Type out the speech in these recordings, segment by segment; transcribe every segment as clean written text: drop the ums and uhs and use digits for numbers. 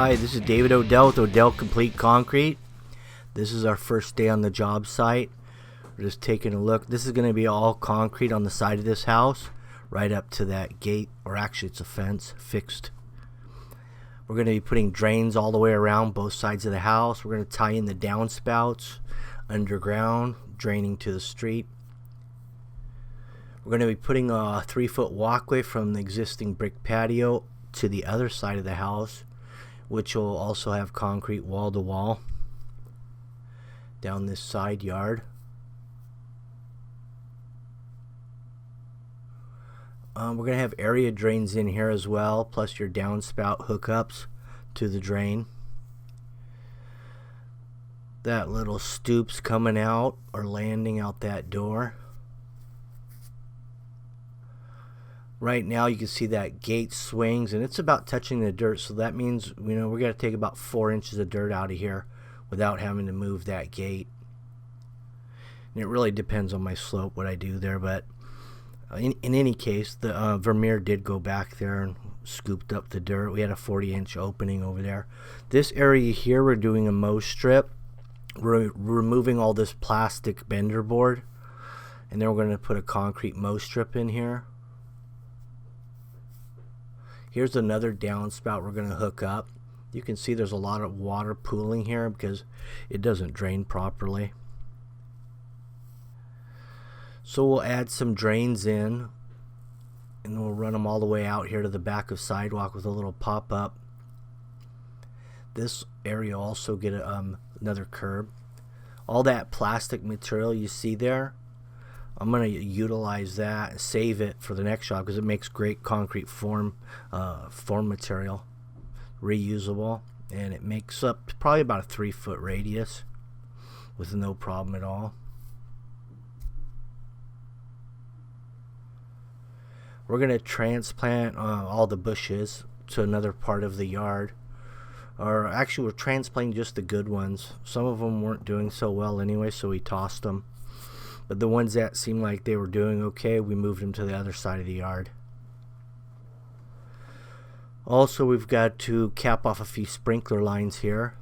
Hi, this is David Odell with Odell Complete Concrete. This is our first day on the job site. We're just taking a look. This is going to be all concrete on the side of this house, right up to that gate, or actually it's a fence, fixed. We're going to be putting drains all the way around both sides of the house. We're going to tie in the downspouts underground, draining to the street. We're going to be putting a 3-foot walkway from the existing brick patio to the other side of the house, which will also have concrete wall to wall down this side yard. We're going to have area drains in here as well, plus your downspout hookups to the drain. That little stoop's coming out or landing out that door. Right now you can see that gate swings and it's about touching the dirt, so that means we're going to take about 4 inches of dirt out of here without having to move that gate. And it really depends on my slope what I do there, but in any case, the Vermeer did go back there and scooped up the dirt. We had a 40-inch opening over there. This area here, we're doing a mow strip. We're removing all this plastic bender board, and then we're going to put a concrete mow strip in here. Here's another downspout we're going to hook up. You can see there's a lot of water pooling here because it doesn't drain properly. So we'll add some drains in, and then we'll run them all the way out here to the back of sidewalk with a little pop-up. This area also get another curb. All that plastic material you see there, I'm going to utilize that and save it for the next job because it makes great concrete form material, reusable, and it makes up probably about a 3-foot radius with no problem at all. We're going to transplant all the bushes to another part of the yard. Or actually, we're transplanting just the good ones. Some of them weren't doing so well anyway, so we tossed them. But the ones that seemed like they were doing okay, we moved them to the other side of the yard. Also, we've got to cap off a few sprinkler lines here.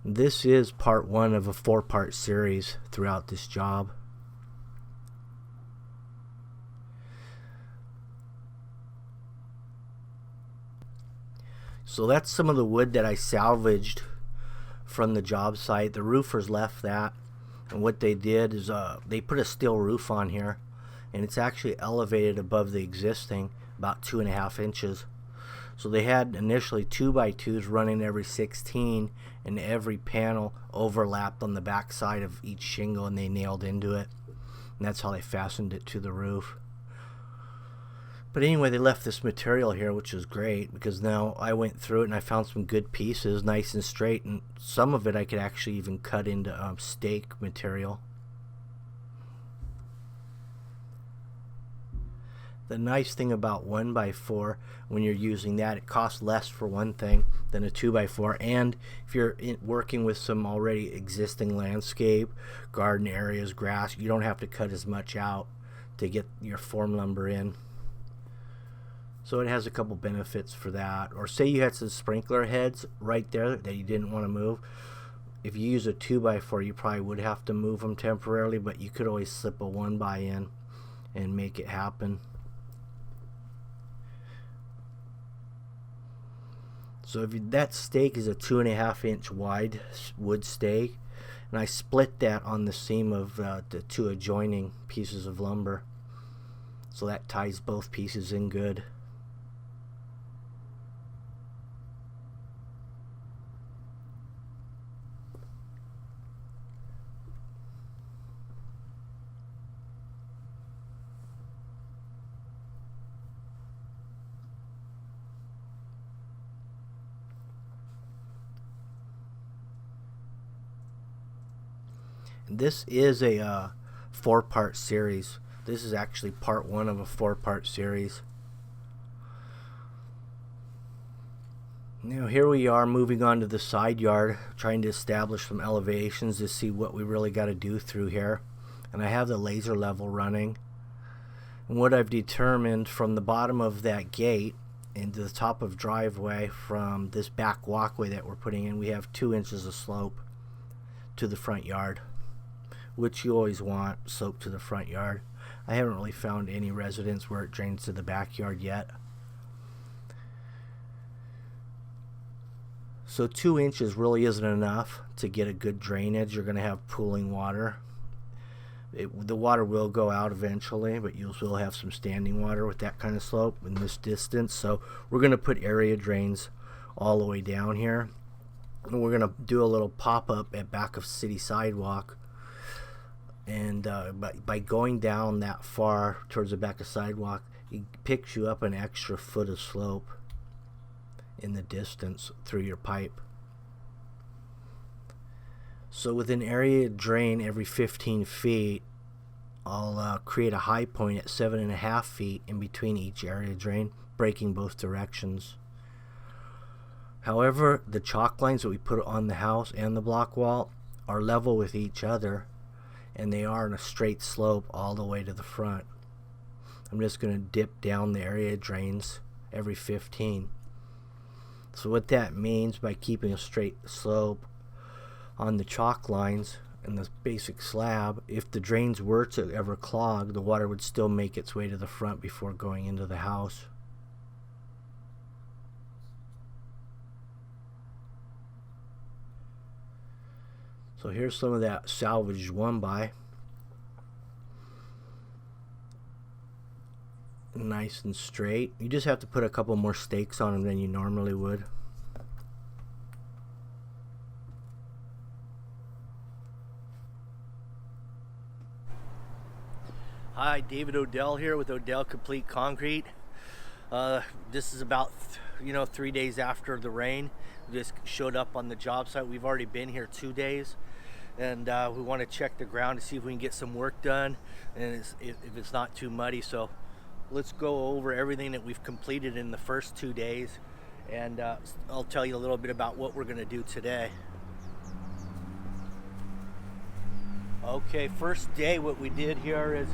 This is part 1 of a 4-part series throughout this job. So that's some of the wood that I salvaged from the job site. The roofers left that, and what they did is they put a steel roof on here, and it's actually elevated above the existing about 2.5 inches. So they had initially 2x2s running every 16, and every panel overlapped on the back side of each shingle, and they nailed into it, and that's how they fastened it to the roof. But anyway, they left this material here, which is great because now I went through it and I found some good pieces, nice and straight, and some of it I could actually even cut into stake material. The nice thing about 1x4, when you're using that, it costs less for one thing than a 2x4, and if you're working with some already existing landscape, garden areas, grass, you don't have to cut as much out to get your form lumber in. So it has a couple benefits for that. Or say you had some sprinkler heads right there that you didn't want to move. If you use a 2x4, you probably would have to move them temporarily, but you could always slip a 1x in and make it happen. So that stake is a 2.5-inch wide wood stake, and I split that on the seam of the 2 adjoining pieces of lumber. So that ties both pieces in good. This is a 4-part series. This is actually part 1 of a 4-part series. Now here we are moving on to the side yard, trying to establish some elevations to see what we really got to do through here. And I have the laser level running. And what I've determined from the bottom of that gate into the top of driveway from this back walkway that we're putting in, we have 2 inches of slope to the front yard, which you always want slope to the front yard. I haven't really found any residence where it drains to the backyard yet. So 2 inches really isn't enough to get a good drainage. You're going to have pooling water. The water will go out eventually, but you'll still have some standing water with that kind of slope in this distance. So we're going to put area drains all the way down here. And we're going to do a little pop-up at back of city sidewalk. And by going down that far towards the back of sidewalk, it picks you up an extra foot of slope in the distance through your pipe. So with an area drain every 15 feet, I'll create a high point at 7.5 feet in between each area drain, breaking both directions. However, the chalk lines that we put on the house and the block wall are level with each other, and they are in a straight slope all the way to the front. I'm just going to dip down the area drains every 15. So what that means, by keeping a straight slope on the chalk lines and the basic slab, if the drains were to ever clog, the water would still make its way to the front before going into the house. So here's some of that salvaged 1x. Nice and straight. You just have to put a couple more stakes on them than you normally would. Hi, David Odell here with Odell Complete Concrete. This is about 3 days after the rain. We just showed up on the job site. We've already been here 2 days, and we want to check the ground to see if we can get some work done, and if it's not too muddy. So let's go over everything that we've completed in the first 2 days, and I'll tell you a little bit about what we're going to do today. Okay, first day, what we did here is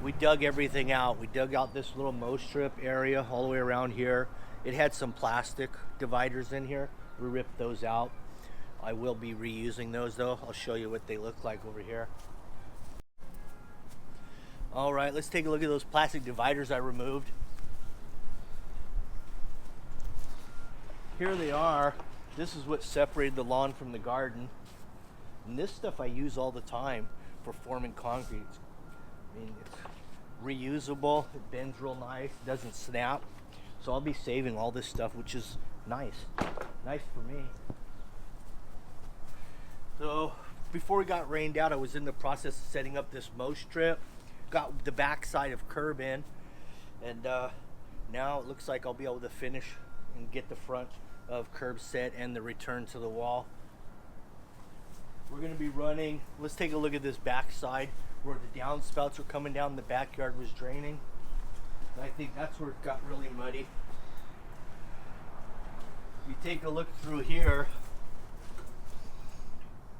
we dug everything out. We dug out this little mow strip area all the way around here. It had some plastic dividers in here. We ripped those out. I will be reusing those though. I'll show you what they look like over here. All right, let's take a look at those plastic dividers I removed. Here they are. This is what separated the lawn from the garden. And this stuff I use all the time for forming concrete. I mean, it's reusable, it bends real nice, doesn't snap. So I'll be saving all this stuff, which is nice for me. So before we got rained out, I was in the process of setting up this mow strip. Got the back side of curb in, and now it looks like I'll be able to finish and get the front of curb set and the return to the wall. We're going to be running, let's take a look at this back side where the downspouts were coming down, the backyard was draining. And I think that's where it got really muddy. If you take a look through here,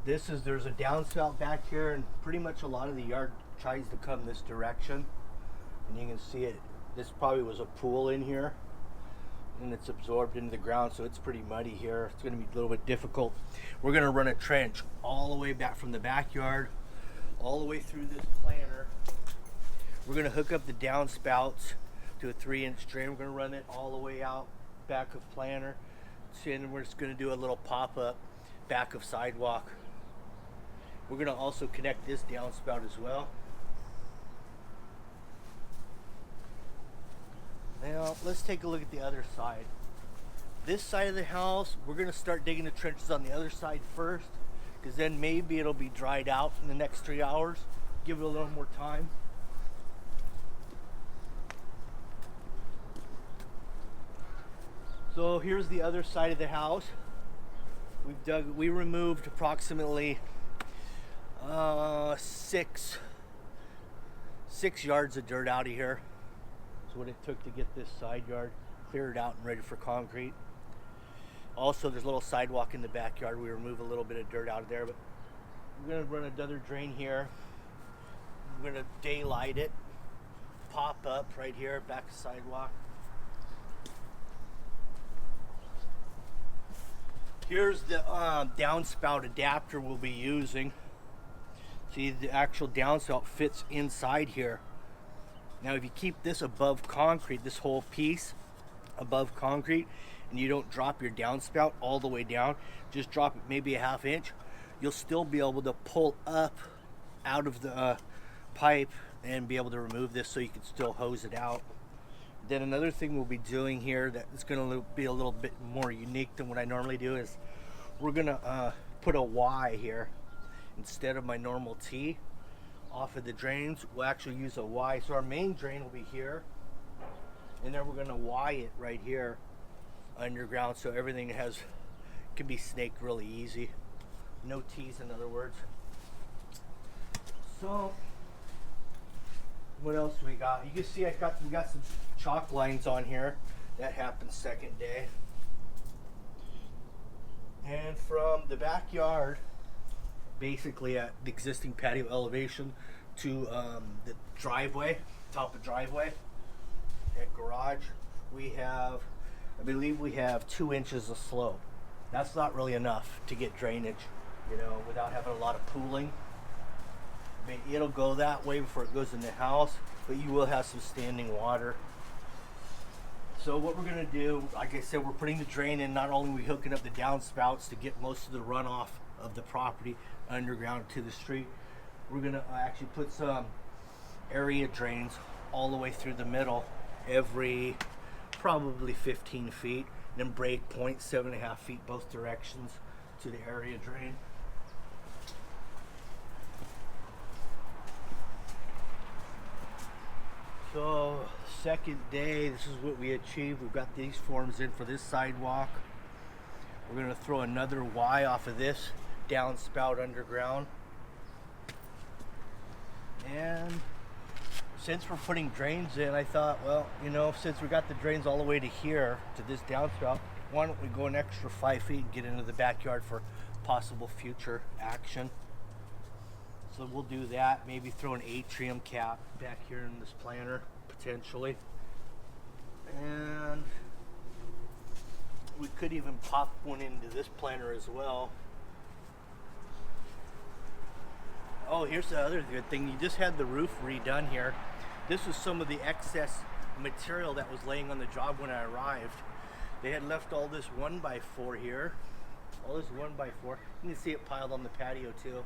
there's a downspout back here, and pretty much a lot of the yard tries to come this direction. And you can see it, this probably was a pool in here, and it's absorbed into the ground, so it's pretty muddy here. It's going to be a little bit difficult. We're going to run a trench all the way back from the backyard all the way through this planter. We're going to hook up the downspouts to a 3-inch drain. We're going to run it all the way out back of planter, and we're just going to do a little pop-up back of sidewalk. We're going to also connect this downspout as well. Now let's take a look at the other side. This side of the house, we're going to start digging the trenches on the other side first, because then maybe it'll be dried out in the next 3 hours. Give it a little more time. So here's the other side of the house. We removed approximately 6 yards of dirt out of here. That's what it took to get this side yard cleared out and ready for concrete. Also, there's a little sidewalk in the backyard. We remove a little bit of dirt out of there, but we're going to run another drain here. We're going to daylight it, pop up right here, back of sidewalk. Here's the downspout adapter we'll be using. See, the actual downspout fits inside here. Now if you keep this above concrete, this whole piece above concrete, and you don't drop your downspout all the way down, just drop it maybe a ½ inch, you'll still be able to pull up out of the pipe and be able to remove this so you can still hose it out. Then another thing we'll be doing here that is going to be a little bit more unique than what I normally do is we're going to put a Y here instead of my normal T off of the drains. We'll actually use a Y. So our main drain will be here, and then we're going to Y it right here underground so everything can be snaked really easy. No T's, in other words. So what else do we got? You can see we got some chalk lines on here. That happened second day. And from the backyard, basically at the existing patio elevation, to the driveway, top of driveway, at garage, I believe we have 2 inches of slope. That's not really enough to get drainage, without having a lot of pooling. I mean, it'll go that way before it goes in the house, but you will have some standing water. So what we're going to do, like I said, we're putting the drain in. Not only are we hooking up the downspouts to get most of the runoff of the property underground to the street, we're going to actually put some area drains all the way through the middle every probably 15 feet, and then break point 7.5 feet both directions to the area drain. So second day, this is what we achieved. We've got these forms in for this sidewalk. We're going to throw another Y off of this downspout underground. And since we're putting drains in, I thought, well, since we got the drains all the way to here, to this downspout, why don't we go an extra 5 feet and get into the backyard for possible future action. So we'll do that, maybe throw an atrium cap back here in this planter, potentially. And we could even pop one into this planter as well. Oh, here's the other good thing. You just had the roof redone here. This was some of the excess material that was laying on the job when I arrived. They had left all this 1x4 here. All this 1x4. You can see it piled on the patio too.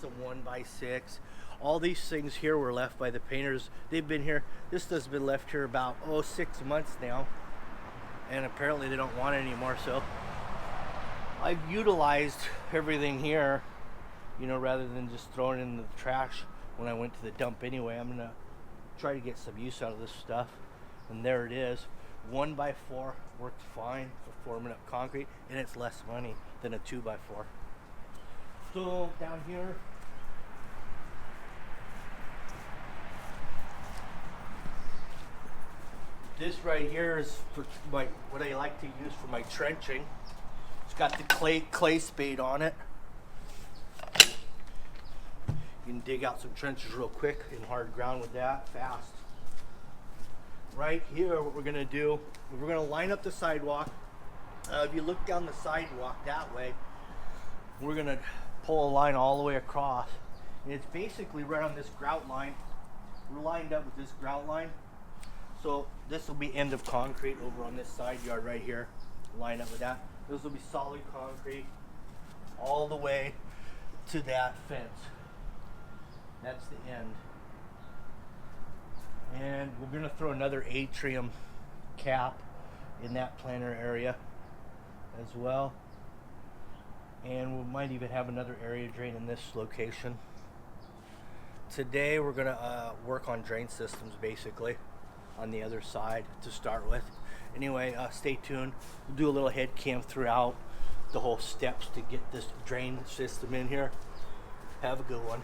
Some 1x6. All these things here were left by the painters. They've been here. This has been left here about 6 months now, and apparently they don't want it anymore. So I've utilized everything here, rather than just throwing it in the trash when I went to the dump anyway. I'm gonna try to get some use out of this stuff, and there it is. 1x4 works fine for forming up concrete, and it's less money than a 2x4. So down here, this right here is for what I like to use for my trenching. It's got the clay spade on it. You can dig out some trenches real quick in hard ground with that, fast. Right here, what we're gonna do, we're gonna line up the sidewalk. If you look down the sidewalk that way, we're gonna pull a line all the way across, and it's basically right on this grout line. We're lined up with this grout line, so this will be end of concrete over on this side yard right here. Line up with that. This will be solid concrete all the way to that fence. That's the end. And we're going to throw another atrium cap in that planter area as well. And we might even have another area drain in this location. Today we're going to work on drain systems basically on the other side to start with. Anyway, stay tuned. We'll do a little head cam throughout the whole steps to get this drain system in here. Have a good one.